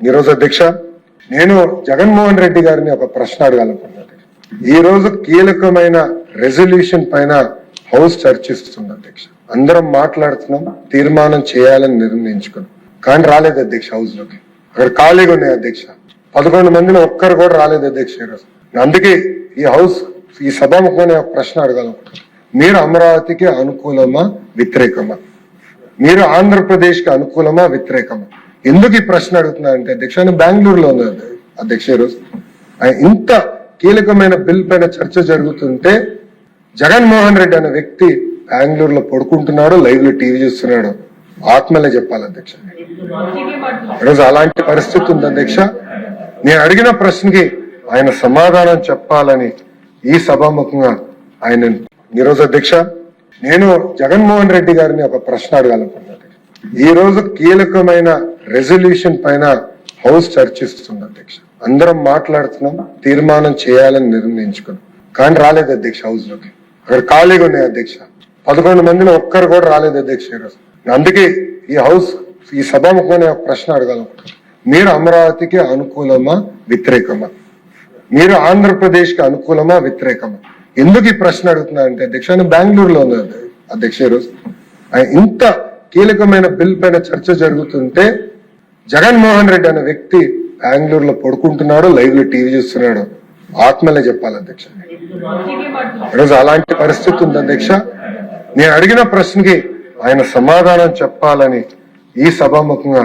ఈరోజు అధ్యక్ష నేను జగన్మోహన్ రెడ్డి గారిని ఒక ప్రశ్న అడగాలనుకుంటున్నాను. ఈ రోజు కీలకమైన రెజల్యూషన్ పైన హౌస్ చర్చిస్తుంది అధ్యక్ష. అందరం మాట్లాడుతున్నాం, తీర్మానం చేయాలని నిర్ణయించుకున్నాం, కానీ రాలేదు అధ్యక్ష. హౌస్ లోకి అక్కడ ఖాళీగా ఉన్నాయి అధ్యక్ష. 11 మందిలో ఒక్కరు కూడా రాలేదు అధ్యక్ష ఈరోజు. అందుకే ఈ హౌస్ ఈ సభాముఖమైన ప్రశ్న అడగాలనుకుంటున్నాను. మీరు అమరావతికి అనుకూలమా వ్యతిరేకమా? మీరు ఆంధ్రప్రదేశ్ కి అనుకూలమా వ్యతిరేకమా? ఎందుకు ఈ ప్రశ్న అడుగుతున్నారంటే అధ్యక్ష, నేను బెంగళూరులో ఉంది అధ్యక్ష. ఈరోజు ఇంత కీలకమైన బిల్ పైన చర్చ జరుగుతుంటే జగన్మోహన్ రెడ్డి అనే వ్యక్తి బెంగళూరులో పడుకుంటున్నాడు, లైవ్ లో టీవీ చూస్తున్నాడు. ఆత్మలే చెప్పాలి అధ్యక్ష. ఈరోజు అలాంటి పరిస్థితి ఉంది అధ్యక్ష. నేను అడిగిన ప్రశ్నకి ఆయన సమాధానం చెప్పాలని ఈ సభాముఖంగా ఆయన ఈరోజు అధ్యక్ష నేను జగన్మోహన్ రెడ్డి గారిని ఒక ప్రశ్న అడగాలనుకుంటున్నాను. ఈ రోజు కీలకమైన రెజల్యూషన్ పైన హౌస్ చర్చిస్తుంది అధ్యక్ష. అందరం మాట్లాడుతున్నాం, తీర్మానం చేయాలని నిర్ణయించుకున్నాం, కానీ రాలేదు అధ్యక్ష. హౌస్ లోకి అక్కడ ఖాళీగా ఉన్నాయి అధ్యక్ష. 11 మందిలో ఒక్కరు కూడా రాలేదు అధ్యక్ష ఈరోజు. అందుకే ఈ హౌస్ ఈ సభాముఖమైన ప్రశ్న అడగాలనుకుంటున్నాను. మీరు అమరావతికి అనుకూలమా వ్యతిరేకమా? మీరు ఆంధ్రప్రదేశ్ కి అనుకూలమా వ్యతిరేకమా? ఎందుకు ఈ ప్రశ్న అడుగుతున్నారంటే అధ్యక్ష, నేను బెంగళూరులో ఉంది అధ్యక్ష. ఈరోజు ఇంత కీలకమైన బిల్ పైన చర్చ జరుగుతుంటే జగన్మోహన్ రెడ్డి అనే వ్యక్తి బెంగళూరులో పడుకుంటున్నాడు, లైవ్ లో టీవీ చూస్తున్నాడు. ఆత్మలే చెప్పాలి అధ్యక్ష. ఈరోజు అలాంటి పరిస్థితి ఉంది అధ్యక్ష. నేను అడిగిన ప్రశ్నకి ఆయన సమాధానం చెప్పాలని ఈ సభాముఖంగా